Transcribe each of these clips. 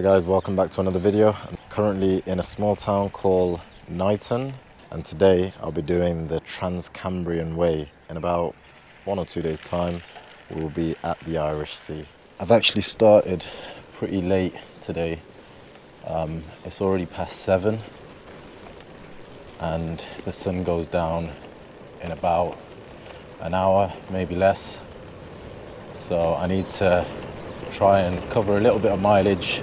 guys, welcome back to another video. I'm currently in a small town called Knighton, and today I'll be doing the Trans Cambrian Way. In about 1 or 2 days time we will be at the Irish Sea. I've actually started pretty late today. It's already past 7 and the sun goes down in about an hour, maybe less, so I need to try and cover a little bit of mileage.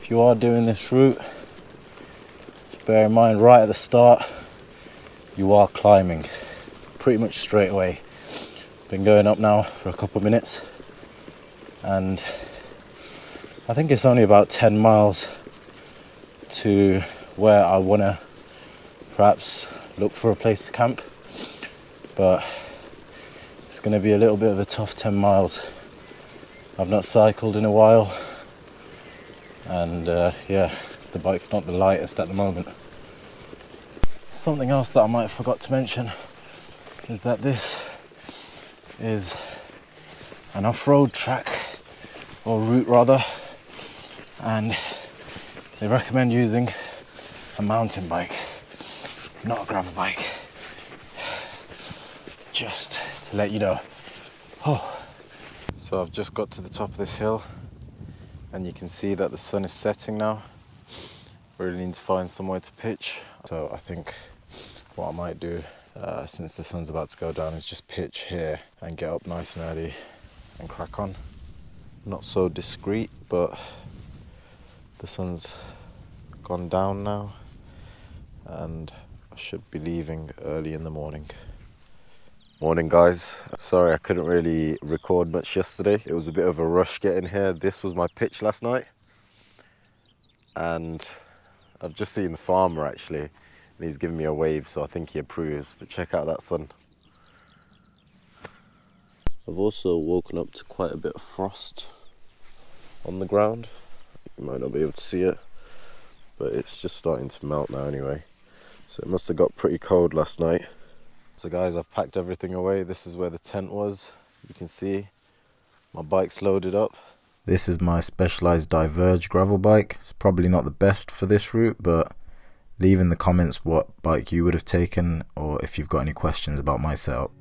If you are doing this route, just bear in mind right at the start you are climbing pretty much straight away. Been going up now for a couple of minutes and I think it's only about 10 miles to where I want to perhaps look for a place to camp, but it's going to be a little bit of a tough 10 miles. I've not cycled in a while and yeah, the bike's not the lightest at the moment. Something else that I might have forgot to mention is that this is an off-road track, or route rather, and they recommend using a mountain bike, not a gravel bike, just to let you know. So I've just got to the top of this hill and you can see that the sun is setting now. Really need to find somewhere to pitch. So I think what I might do, since the sun's about to go down, is just pitch here and get up nice and early and crack on. Not so discreet, but the sun's gone down now and I should be leaving early in the morning. Morning guys, sorry I couldn't really record much yesterday. It was a bit of a rush getting here. This was my pitch last night and I've just seen the farmer actually and he's giving me a wave, so I think he approves. But check out that sun. I've also woken up to quite a bit of frost on the ground. You might not be able to see it, but it's just starting to melt now anyway. So it must have got pretty cold last night. So guys, I've packed everything away. This is where the tent was. You can see my bike's loaded up. This is my Specialized Diverge gravel bike. It's probably not the best for this route, but leave in the comments what bike you would have taken, or if you've got any questions about my setup.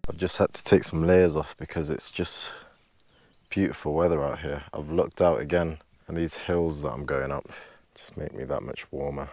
I've just had to take some layers off because it's just beautiful weather out here. I've looked out again and these hills that I'm going up just make me that much warmer.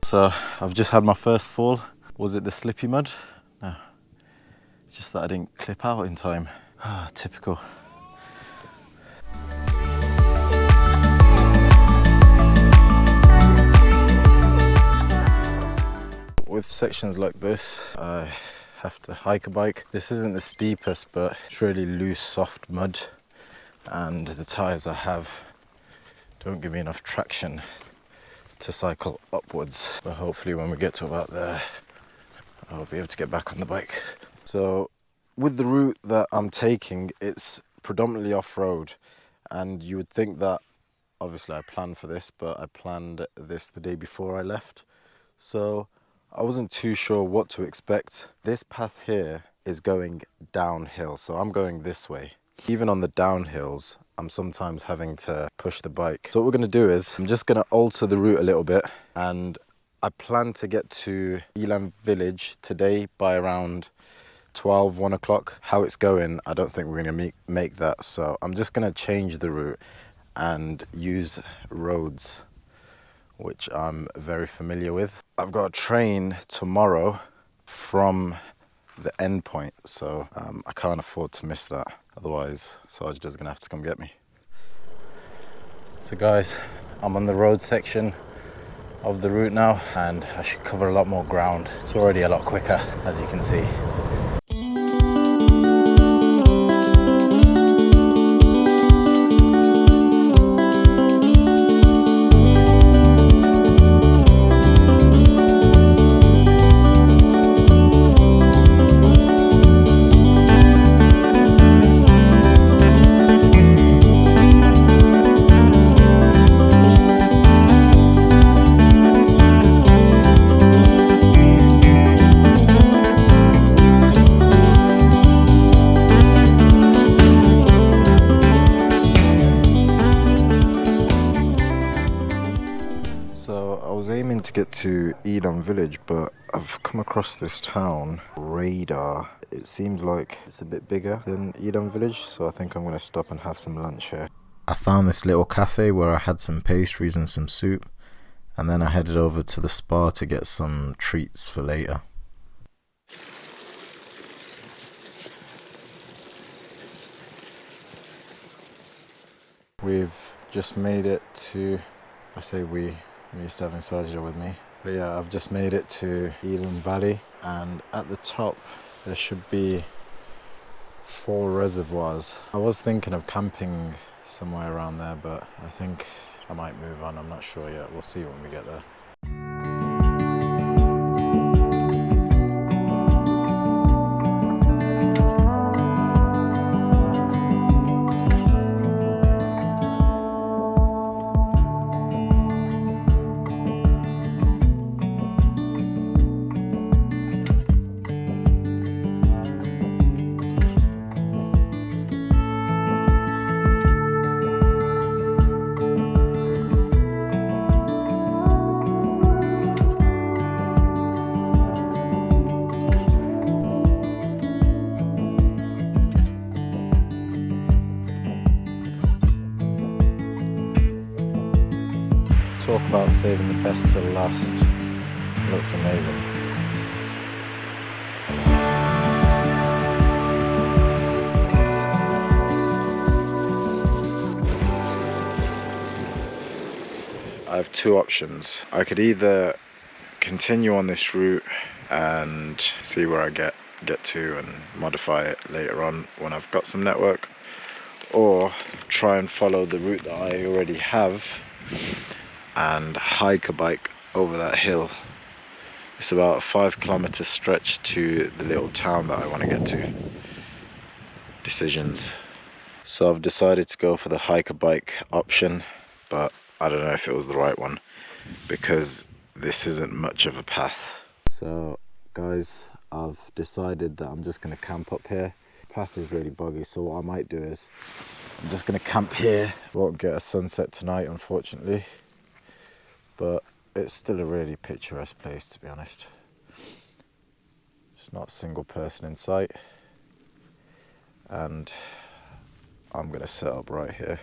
So I've just had my first fall. Was it the slippy mud? No, it's just that I didn't clip out in time. Typical. With sections like this, I have to hike a bike. This isn't the steepest, but it's really loose, soft mud, and the tyres I have don't give me enough traction to cycle upwards, but hopefully when we get to about there I'll be able to get back on the bike. So with the route that I'm taking, it's predominantly off-road, and you would think that obviously I planned for this, but I planned this the day before I left, so I wasn't too sure what to expect. This path here is going downhill, so I'm going this way. Even on the downhills I'm sometimes having to push the bike. So what we're going to do is I'm just going to alter the route a little bit and I plan to get to Elam village today by around 12, 1 o'clock. How it's going, I don't think we're going to make that. So I'm just going to change the route and use roads, which I'm very familiar with. I've got a train tomorrow from the end point, so I can't afford to miss that. Otherwise, Sajda's going to have to come get me. So guys, I'm on the road section of the route now, and I should cover a lot more ground. It's already a lot quicker, as you can see. So I was aiming to get to Edam village, but I've come across this town, Radar. It seems like it's a bit bigger than Edam village, so I think I'm going to stop and have some lunch here. I found this little cafe where I had some pastries and some soup, and then I headed over to the spa to get some treats for later. We've just made it to, I say we used to having Sajda with me. But yeah, I've just made it to Elam Valley, and at the top there should be 4 reservoirs. I was thinking of camping somewhere around there, but I think I might move on. I'm not sure yet. We'll see when we get there. Talk about saving the best till last. It looks amazing. I have 2 options. I could either continue on this route and see where I get to and modify it later on when I've got some network, or try and follow the route that I already have and hike a bike over that hill. It's about a 5-kilometer stretch to the little town that I want to get to. Decisions. So I've decided to go for the hike a bike option, but I don't know if it was the right one because this isn't much of a path. So guys, I've decided that I'm just going to camp up here. The path is really boggy, so what I might do is I'm just going to camp here. Won't get a sunset tonight, unfortunately, but it's still a really picturesque place, to be honest. There's not a single person in sight, and I'm going to set up right here.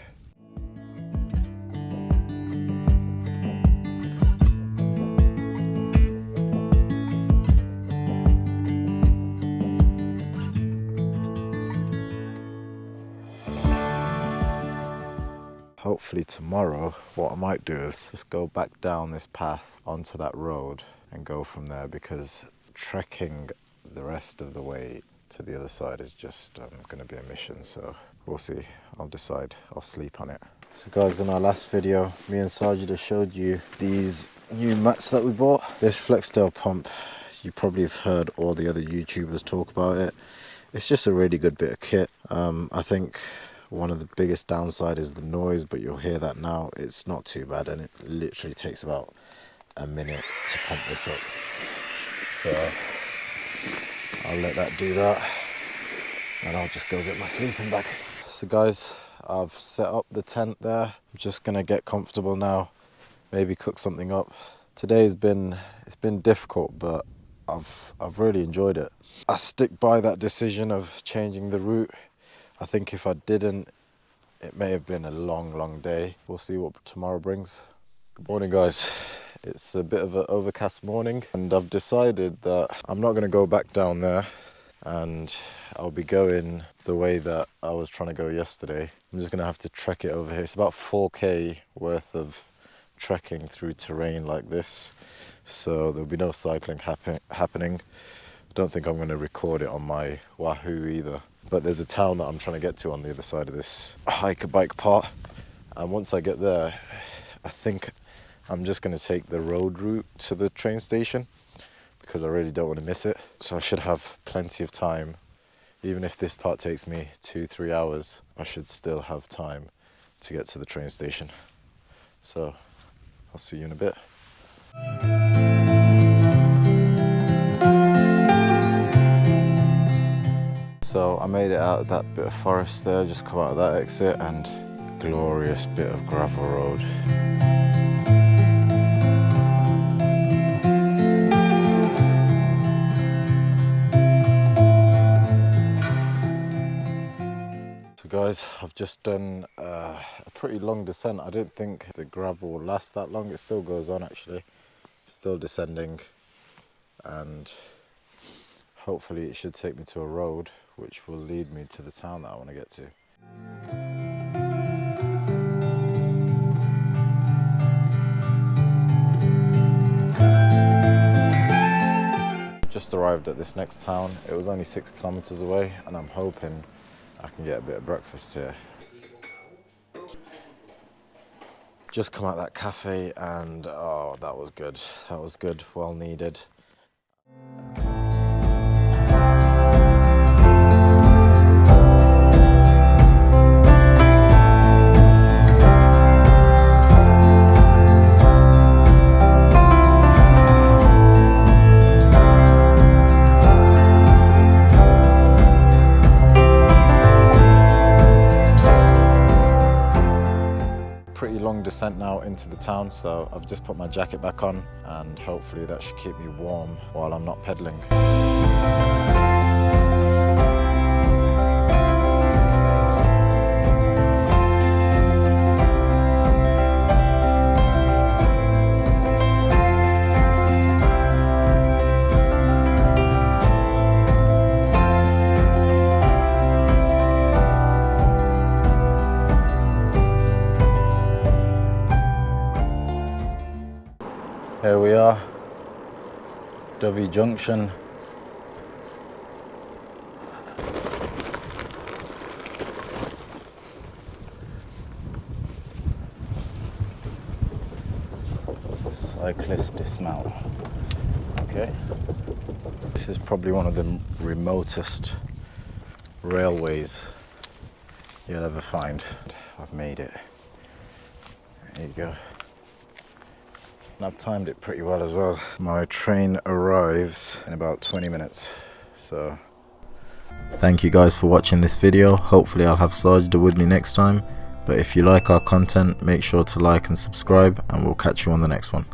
Hopefully tomorrow, what I might do is just go back down this path onto that road and go from there, because trekking the rest of the way to the other side is just going to be a mission. So we'll see. I'll decide. I'll sleep on it. So guys, in our last video, me and Sajda showed you these new mats that we bought. This Flextail pump, you probably have heard all the other YouTubers talk about it. It's just a really good bit of kit. I think one of the biggest downside is the noise, but you'll hear that now. It's not too bad, and it literally takes about a minute to pump this up. So I'll let that do that, and I'll just go get my sleeping bag. So guys, I've set up the tent there. I'm just gonna get comfortable now, maybe cook something up, Today's been difficult, but I've really enjoyed it. I stick by that decision of changing the route. I think if I didn't, it may have been a long day. We'll see what tomorrow brings. Good morning, guys. It's a bit of an overcast morning, and I've decided that I'm not going to go back down there, and I'll be going the way that I was trying to go yesterday. I'm just going to have to trek it over here. It's about 4k worth of trekking through terrain like this, so there'll be no cycling happening. I don't think I'm going to record it on my Wahoo either, but there's a town that I'm trying to get to on the other side of this bike part, and once I get there, I think I'm just going to take the road route to the train station because I really don't want to miss it. So I should have plenty of time. Even if this part takes me 2-3 hours, I should still have time to get to the train station. So I'll see you in a bit. So I made it out of that bit of forest there, just come out of that exit, and glorious bit of gravel road. So guys, I've just done a pretty long descent. I didn't think the gravel will last that long. It still goes on actually, still descending, and hopefully it should take me to a road which will lead me to the town that I want to get to. Just arrived at this next town. It was only 6 kilometers away, and I'm hoping I can get a bit of breakfast here. Just come out that cafe, and oh, that was good. That was good, well needed. Pretty long descent now into the town, so I've just put my jacket back on, and hopefully that should keep me warm while I'm not pedaling. Here we are, Dovey Junction. Cyclist dismount. Okay. This is probably one of the remotest railways you'll ever find. I've made it. There you go. And I've timed it pretty well as well. My train arrives in about 20 minutes, so. Thank you guys for watching this video. Hopefully I'll have Sajda with me next time. But if you like our content, make sure to like and subscribe, and we'll catch you on the next one.